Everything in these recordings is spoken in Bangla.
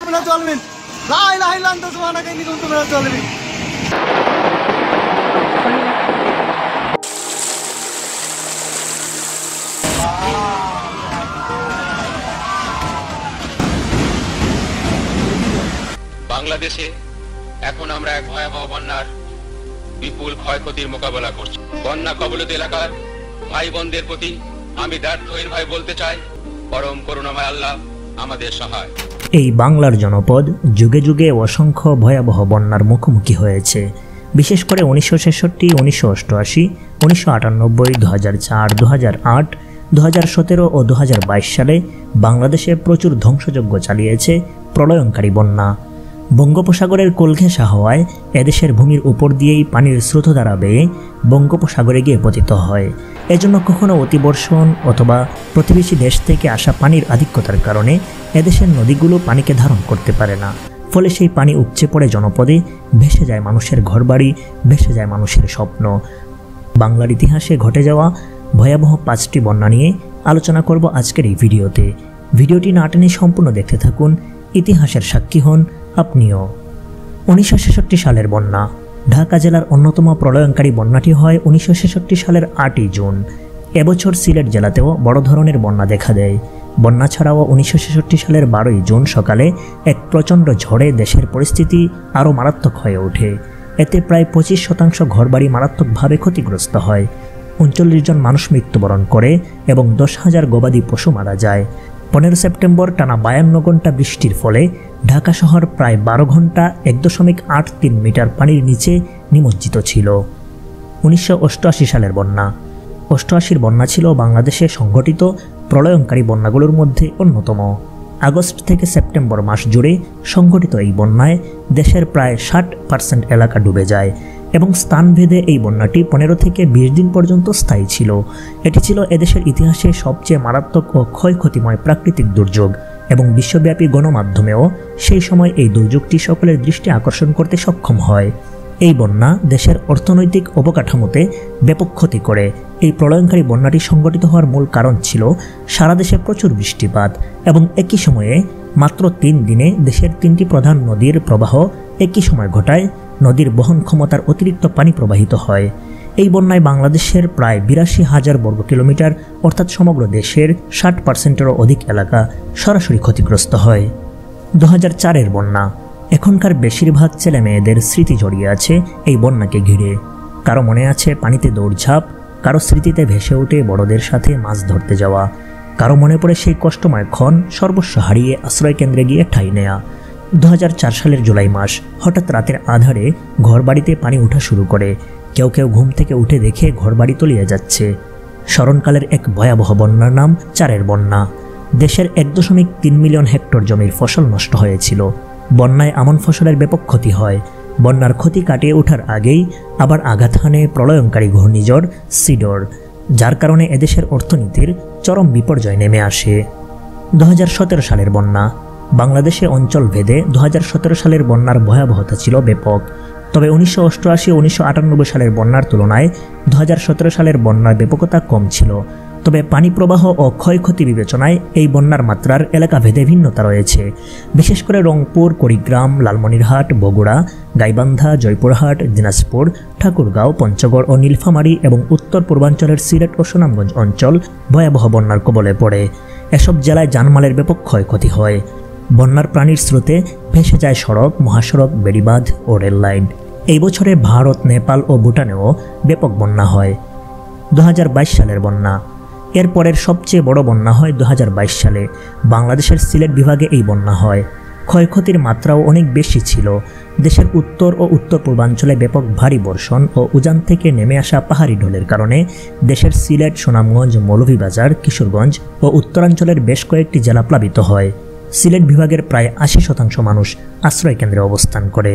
চলবেন লা ইলাহা ইল্লা আনতা সুবহানাকা ইন্নী কুনতু মিনাজ জালিমিন। বাংলাদেশে এখন আমরা এক ভয়াবহ বন্যার বিপুল ক্ষয়ক্ষতির মোকাবেলা করছি। বন্যা কবলিত এলাকার ভাই বোনদের প্রতি আমি দ্ব্যর্থহীন ভাই বলতে চাই, পরম করুণাময় আল্লাহ আমাদের সহায়। এই বাংলার জনপদ যুগে যুগে অসংখ্য ভয়াবহ বন্যার মুখোমুখি হয়েছে। বিশেষ করে 1966, 1988, 1998, 2004, 2008, 2017 ও 2022 সালে বাংলাদেশে প্রচুর ধ্বংসযজ্ঞ চালিয়েছে প্রলয়ঙ্কারী বন্যা। বঙ্গোপসাগরের কোল ঘেঁষা হওয়ায় এদেশের ভূমির উপর দিয়েই পানির স্রোতধারা বেয়ে বঙ্গোপসাগরে গিয়ে পতিত হয়। এজন্য কখনো অতিবর্ষণ অথবা প্রতিবেশী দেশ থেকে আসা পানির আধিক্যতার কারণে এদেশের নদীগুলো পানিকে ধারণ করতে পারে না। ফলে সেই পানি উপচে পড়ে জনপদে, ভেসে যায় মানুষের ঘরবাড়ি, ভেসে যায় মানুষের স্বপ্ন। বাংলার ইতিহাসে ঘটে যাওয়া ভয়াবহ 5টি বন্যা নিয়ে আলোচনা করব আজকের এই ভিডিওতে। ভিডিওটি না টেনে সম্পূর্ণ দেখতে থাকুন, ইতিহাসের সাক্ষী হন আপনিও। 1966 সালের বন্যা। ঢাকা জেলার অন্যতম প্রলয়ঙ্কারী বন্যাটি হয় 1966 সালের 8ই জুন। এবছর সিলেট জেলাতেও বড় ধরনের বন্যা দেখা দেয়। বন্যা ছাড়াও 1966 সালের 12ই জুন সকালে এক প্রচণ্ড ঝড়ে দেশের পরিস্থিতি আরও মারাত্মক হয়ে ওঠে। এতে প্রায় 25% ঘরবাড়ি মারাত্মকভাবে ক্ষতিগ্রস্ত হয়। 39 জন মানুষ মৃত্যুবরণ করে এবং 10,000 গবাদি পশু মারা যায়। 15 সেপ্টেম্বর টানা 52 ঘন্টা বৃষ্টির ফলে ঢাকা শহর প্রায় 12 ঘন্টা 1.83 মিটার পানির নিচে নিমজ্জিত ছিল। 1988 সালের বন্যা। 88 বন্যা ছিল বাংলাদেশে সংঘটিত প্রলয়ঙ্কারী বন্যাগুলোর মধ্যে অন্যতম। আগস্ট থেকে সেপ্টেম্বর মাস জুড়ে সংঘটিত এই বন্যায় দেশের প্রায় 60% এলাকা ডুবে যায় এবং স্থানভেদে এই বন্যাটি 15 থেকে 20 দিন পর্যন্ত স্থায়ী ছিল। এটি ছিল এদেশের ইতিহাসে সবচেয়ে মারাত্মক ও ক্ষয়ক্ষতিময় প্রাকৃতিক দুর্যোগ এবং বিশ্বব্যাপী গণমাধ্যমেও সেই সময় এই দুর্যোগটি সকলের দৃষ্টি আকর্ষণ করতে সক্ষম হয়। এই বন্যা দেশের অর্থনৈতিক অবকাঠামোতে ব্যাপক ক্ষতি করে। এই প্রলয়ঙ্কারী বন্যাটি সংঘটিত হওয়ার মূল কারণ ছিল সারা দেশে প্রচুর বৃষ্টিপাত এবং একই সময়ে মাত্র 3 দিনে দেশের 3টি প্রধান নদীর প্রবাহ একই সময় ঘটায় নদীর বহন ক্ষমতার অতিরিক্ত পানি প্রবাহিত হয়। এই বন্যায় বাংলাদেশের প্রায় 82,000 বর্গ কিলোমিটার অর্থাৎ সমগ্র দেশের 60%-এরও অধিক এলাকা সরাসরি ক্ষতিগ্রস্ত হয়। 2004-এর বন্যা। এখনকার বেশিরভাগ ছেলে মেয়েদের স্মৃতি জড়িয়ে আছে এই বন্যাকে ঘিরে। কারো মনে আছে পানিতে দৌড়ঝাঁপ, কারো স্মৃতিতে ভেসে ওঠে বড়দের সাথে মাছ ধরতে যাওয়া, কারো মনে পড়ে সেই কষ্টময় ক্ষণ সর্বস্ব হারিয়ে আশ্রয়কেন্দ্রে গিয়ে ঠাঁই নেয়া। 2004 সালের জুলাই মাস। হঠাৎ রাতের আধারে ঘরবাড়িতে পানি ওঠা শুরু করে। কেউ কেউ ঘুম থেকে উঠে দেখে ঘরবাড়ি তলিয়ে যাচ্ছে। স্মরণকালের এক ভয়াবহ বন্যার নাম 4-এর বন্যা। দেশের 1.3 মিলিয়ন হেক্টর জমির ফসল নষ্ট হয়েছিল। বন্যায় আমন ফসলের ব্যাপক ক্ষতি হয়। বন্যার ক্ষতি কাটিয়ে ওঠার আগেই আবার আঘাত হানে প্রলয়ঙ্কারী ঘূর্ণিঝড় সিডর, যার কারণে এদেশের অর্থনীতির চরম বিপর্যয় নেমে আসে। 2017 সালের বন্যা। বাংলাদেশে অঞ্চল ভেদে 2017 সালের বন্যার ভয়াবহতা ছিল ব্যাপক। তবে 1988 ও 1998 সালের বন্যার তুলনায় 2017 সালের বন্যার ব্যাপকতা কম ছিল। তবে পানি প্রবাহ ও ক্ষয়ক্ষতি বিবেচনায় এই বন্যার মাত্রার এলাকা ভেদে ভিন্নতা রয়েছে। বিশেষ করে রংপুর, কুড়িগ্রাম, লালমনিরহাট, বগুড়া, গাইবান্ধা, জয়পুরহাট, দিনাজপুর, ঠাকুরগাঁও, পঞ্চগড় ও নীলফামারী এবং উত্তর পূর্বাঞ্চলের সিলেট ও সুনামগঞ্জ অঞ্চল ভয়াবহ বন্যার কবলে পড়ে। এসব জেলায় জানমালের ব্যাপক ক্ষয়ক্ষতি হয়। বন্যার প্রাণীর স্রোতে ভেসে যায় সড়ক, মহাসড়ক, বেড়িবাঁধ ও রেললাইন। এই বছরে ভারত, নেপাল ও ভুটানেও ব্যাপক বন্যা হয়। 2022 সালের বন্যা। এরপরের সবচেয়ে বড় বন্যা হয় 2022 সালে। বাংলাদেশের সিলেট বিভাগে এই বন্যা হয়। ক্ষয়ক্ষতির মাত্রাও অনেক বেশি ছিল। দেশের উত্তর ও উত্তর পূর্বাঞ্চলে ব্যাপক ভারী বর্ষণ ও উজান থেকে নেমে আসা পাহাড়ি ঢলের কারণে দেশের সিলেট, সুনামগঞ্জ, মৌলভীবাজার, কিশোরগঞ্জ ও উত্তরাঞ্চলের বেশ কয়েকটি জেলা প্লাবিত হয়। সিলেট বিভাগের প্রায় 80% মানুষ আশ্রয়কেন্দ্রে অবস্থান করে।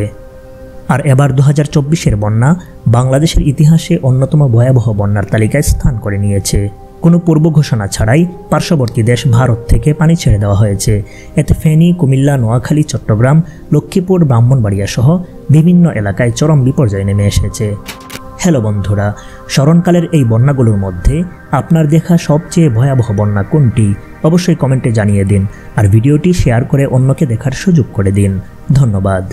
আর এবার 2024-এর বন্যা বাংলাদেশের ইতিহাসে অন্যতম ভয়াবহ বন্যার তালিকায় স্থান করে নিয়েছে। কোনো পূর্ব ঘোষণা ছাড়াই পার্শ্ববর্তী দেশ ভারত থেকে পানি ছেড়ে দেওয়া হয়েছে। এতে ফেনী, কুমিল্লা, নোয়াখালী, চট্টগ্রাম, লক্ষ্মীপুর, ব্রাহ্মণবাড়িয়া সহ বিভিন্ন এলাকায় চরম বিপর্যয় নেমে এসেছে। হ্যালো বন্ধুরা, স্মরণকালের এই বন্যাগুলোর মধ্যে আপনার দেখা সবচেয়ে ভয়াবহ বন্যা কোনটি অবশ্যই কমেন্টে জানিয়ে দিন আর ভিডিওটি শেয়ার করে অন্যকে দেখার সুযোগ করে দিন। ধন্যবাদ।